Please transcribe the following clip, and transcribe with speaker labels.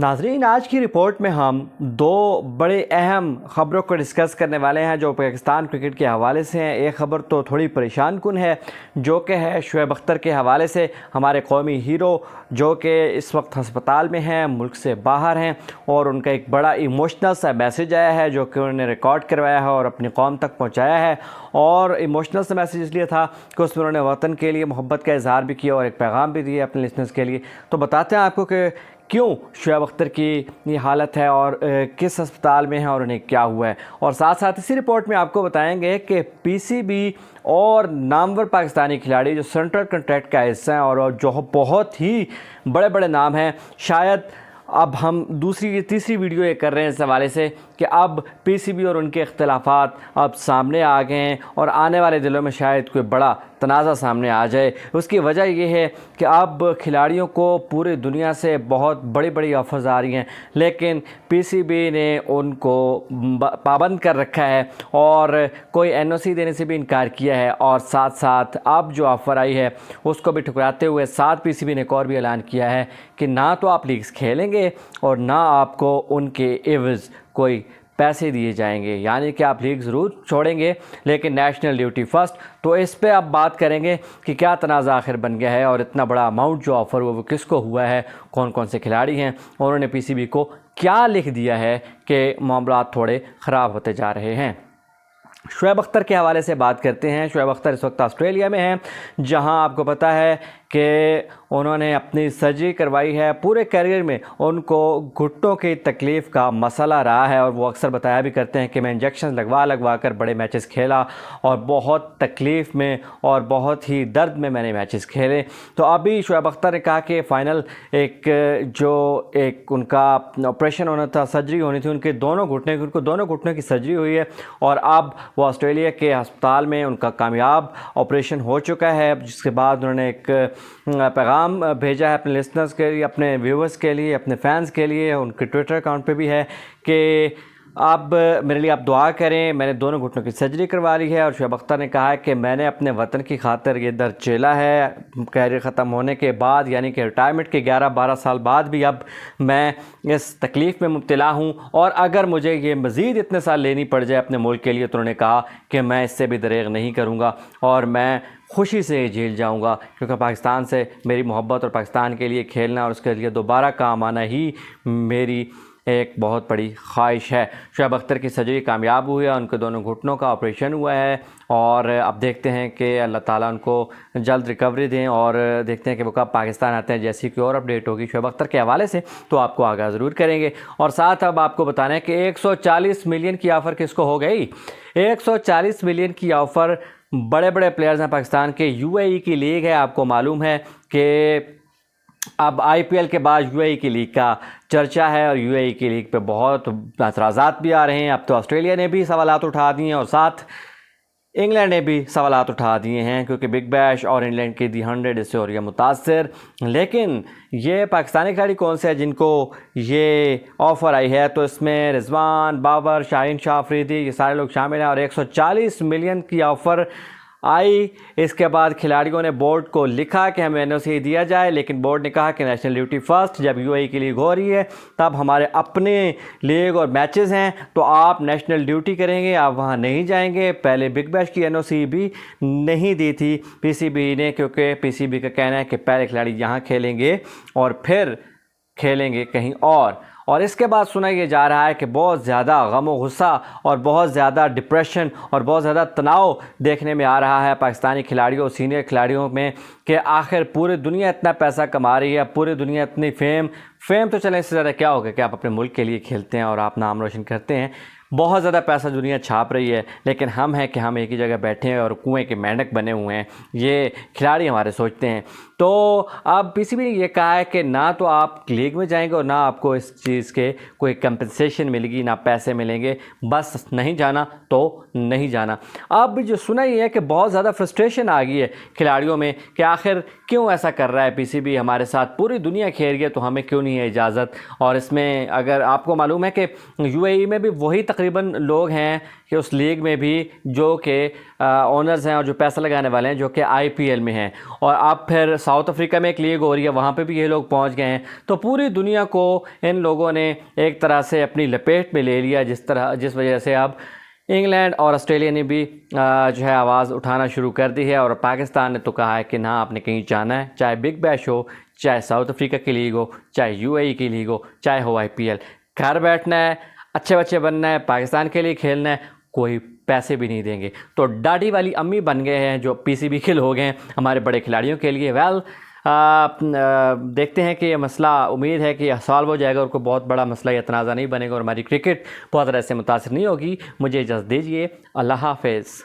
Speaker 1: नाज़रीन, आज की रिपोर्ट में हम दो बड़े अहम ख़बरों को डिस्कस करने वाले हैं जो पाकिस्तान क्रिकेट के हवाले से हैं। एक ख़बर तो थोड़ी परेशान कुन है जो कि है शुएब अख्तर के हवाले से। हमारे कौमी हीरो जो कि इस वक्त हस्पताल में हैं, मुल्क से बाहर हैं, और उनका एक बड़ा इमोशनल सा मैसेज आया है जो कि उन्होंने रिकॉर्ड करवाया है और अपनी कौम तक पहुँचाया है। और इमोशनल सा मैसेज इसलिए था कि उसमें उन्होंने वतन के लिए मोहब्बत का इज़हार भी किया और एक पैगाम भी दिया अपने लिसनर्स के लिए। तो बताते हैं आपको कि क्यों शुएब अख्तर की ये हालत है और किस अस्पताल में है और उन्हें क्या हुआ है। और साथ साथ इसी रिपोर्ट में आपको बताएंगे कि पीसीबी और नामवर पाकिस्तानी खिलाड़ी जो सेंट्रल कॉन्ट्रैक्ट का हिस्सा हैं और जो बहुत ही बड़े बड़े नाम हैं, शायद अब हम दूसरी तीसरी वीडियो ये कर रहे हैं इस हवाले से कि अब पीसीबी और उनके इख्तिलाफ़ात अब सामने आ गए हैं और आने वाले दिनों में शायद कोई बड़ा तनाज़ा सामने आ जाए। उसकी वजह ये है कि अब खिलाड़ियों को पूरी दुनिया से बहुत बड़ी बड़ी ऑफ़र्स आ रही हैं, लेकिन पीसीबी ने उनको पाबंद कर रखा है और कोई एनओसी देने से भी इनकार किया है। और साथ साथ अब जो ऑफ़र आई है उसको भी ठुकराते हुए साथ पीसीबी ने एक और भी ऐलान किया है कि ना तो आप लीग्स खेलेंगे और ना आपको उनके एवज़ कोई पैसे दिए जाएंगे, यानी कि आप लीग ज़रूर छोड़ेंगे लेकिन नेशनल ड्यूटी फ़र्स्ट। तो इस पे अब बात करेंगे कि क्या तनाज़ा आखिर बन गया है और इतना बड़ा अमाउंट जो ऑफ़र हुआ वो किसको हुआ है, कौन कौन से खिलाड़ी हैं और उन्होंने पीसीबी को क्या लिख दिया है कि मामला थोड़े ख़राब होते जा रहे हैं। शुएब अख्तर के हवाले से बात करते हैं। शुएब अख्तर इस वक्त ऑस्ट्रेलिया में हैं, जहां आपको पता है कि उन्होंने अपनी सर्जरी करवाई है। पूरे करियर में उनको घुटनों की तकलीफ़ का मसला रहा है और वो अक्सर बताया भी करते हैं कि मैं इंजेक्शन लगवा कर बड़े मैचेस खेला और बहुत तकलीफ़ में और बहुत ही दर्द में मैंने मैचेस खेले। तो अभी शुएब अख्तर ने कहा कि फ़ाइनल एक उनका ऑपरेशन होना था, सर्जरी होनी थी उनके दोनों घुटने की, उनको दोनों घुटनों की सर्जरी हुई है और अब वो ऑस्ट्रेलिया के अस्पताल में उनका कामयाब ऑपरेशन हो चुका है। जिसके बाद उन्होंने एक पैगाम भेजा है अपने लिसनर्स के लिए, अपने व्यूवर्स के लिए, अपने फ़ैन्स के लिए, उनके ट्विटर अकाउंट पे भी है कि अब मेरे लिए आप दुआ करें, मैंने दोनों घुटनों की सर्जरी करवा ली है। और शुएब अख्तर ने कहा है कि मैंने अपने वतन की खातिर ये दर्द झेला है कैरियर ख़त्म होने के बाद, यानी कि रिटायरमेंट के 11-12 साल बाद भी अब मैं इस तकलीफ़ में मुब्तला हूँ और अगर मुझे ये मज़ीद इतने साल लेनी पड़ जाए अपने मुल्क के लिए तो उन्होंने कहा कि मैं इससे भी दरेग नहीं करूँगा और मैं खुशी से झेल जाऊंगा, क्योंकि पाकिस्तान से मेरी मोहब्बत और पाकिस्तान के लिए खेलना और उसके लिए दोबारा काम आना ही मेरी एक बहुत बड़ी ख्वाहिश है। शुएब अख्तर की सर्जरी कामयाब हुई है, उनके दोनों घुटनों का ऑपरेशन हुआ है और अब देखते हैं कि अल्लाह ताला उनको जल्द रिकवरी दें और देखते हैं कि वो कब पाकिस्तान आते हैं। जैसी कोई और अपडेट होगी शुएब अख्तर के हवाले से तो आपको आगाह ज़रूर करेंगे। और साथ अब आपको बताना है कि 140 मिलियन की ऑफ़र किसको हो गई। 140 मिलियन की ऑफ़र बड़े बड़े प्लेयर्स हैं पाकिस्तान के। यूएई की लीग है, आपको मालूम है कि अब आईपीएल के बाद यूएई की लीग का चर्चा है और यूएई की लीग पे बहुत एतराज़ात भी आ रहे हैं। अब तो ऑस्ट्रेलिया ने भी सवालात उठा दिए हैं और साथ इंग्लैंड ने भी सवालात उठा दिए हैं, क्योंकि बिग बैश और इंग्लैंड की दी 100 इससे हो रही है मुतासर। लेकिन ये पाकिस्तानी खिलाड़ी कौन से हैं जिनको ये ऑफ़र आई है, तो इसमें रिजवान, बाबर, शाहीन शाह अफरीदी, ये सारे लोग शामिल हैं और 140 मिलियन की ऑफ़र आई। इसके बाद खिलाड़ियों ने बोर्ड को लिखा कि हमें एनओसी दिया जाए, लेकिन बोर्ड ने कहा कि नेशनल ड्यूटी फ़र्स्ट, जब यूएई की लीग हो रही है तब हमारे अपने लीग और मैचेस हैं तो आप नेशनल ड्यूटी करेंगे, आप वहां नहीं जाएंगे। पहले बिग बैश की एनओसी भी नहीं दी थी पीसीबी ने, क्योंकि पीसीबी का कहना है कि पहले खिलाड़ी यहाँ खेलेंगे और फिर खेलेंगे कहीं और इसके बाद सुना ये जा रहा है कि बहुत ज़्यादा गम और गुस्सा और बहुत ज़्यादा डिप्रेशन और बहुत ज़्यादा तनाव देखने में आ रहा है पाकिस्तानी खिलाड़ियों, सीनियर खिलाड़ियों में, कि आखिर पूरी दुनिया इतना पैसा कमा रही है, पूरी दुनिया इतनी फेम तो चले, इससे ज़्यादा क्या होगा कि आप अपने मुल्क के लिए खेलते हैं और आप नाम रोशन करते हैं। बहुत ज़्यादा पैसा दुनिया छाप रही है, लेकिन हम हैं कि हम एक ही जगह बैठे हैं और कुएं के मेंढक बने हुए हैं, ये खिलाड़ी हमारे सोचते हैं। तो अब पीसीबी ने ये कहा है कि ना तो आप लीग में जाएंगे और ना आपको इस चीज़ के कोई कंपनसेशन मिलेगी, ना पैसे मिलेंगे, बस नहीं जाना तो नहीं जाना। अब जो सुना ये है कि बहुत ज़्यादा फ्रस्ट्रेशन आ गई है खिलाड़ियों में कि आखिर क्यों ऐसा कर रहा है पीसीबी, हमारे साथ पूरी दुनिया खेल रही है तो हमें क्यों नहीं है इजाज़त। और इसमें अगर आपको मालूम है कि यूएई में भी वही तकरीबन लोग हैं कि उस लीग में भी जो कि ओनर्स हैं और जो पैसा लगाने वाले हैं जो कि आईपीएल में हैं, और अब फिर ساؤتھ افریقہ میں ایک لیگ ہو رہی ہے، وہاں پہ بھی یہ لوگ پہنچ گئے ہیں، تو پوری دنیا کو ان لوگوں نے ایک طرح سے اپنی لپیٹ میں لے لیا، جس وجہ سے اب انگلینڈ اور آسٹریلیا نے بھی جو ہے آواز اٹھانا شروع کر دی ہے، اور پاکستان نے تو کہا ہے کہ نہ، آپ نے کہیں جانا ہے، چاہے بگ بیش ہو، چاہے ساؤتھ افریقہ کی لیگ ہو، چاہے UAE کی لیگ ہو، چاہے ہو IPL، گھر بیٹھنا ہے، اچھے بچے بننا ہے، پاکستان کے لیے کھیلنا ہے، کوئی پیسے بھی نہیں دیں گے۔ تو ڈاڈی والی امی بن گئے ہیں جو PCB کھل ہو گئے ہیں ہمارے بڑے کھلاڑیوں کے لیے۔ دیکھتے ہیں کہ یہ مسئلہ، امید ہے کہ یہ سالو ہو جائے گا اور کوئی بہت بڑا مسئلہ یا تنازع نہیں بنے گا اور ہماری کرکٹ بہت طرح سے متاثر نہیں ہوگی۔ مجھے اجازت دیجیے، اللہ حافظ۔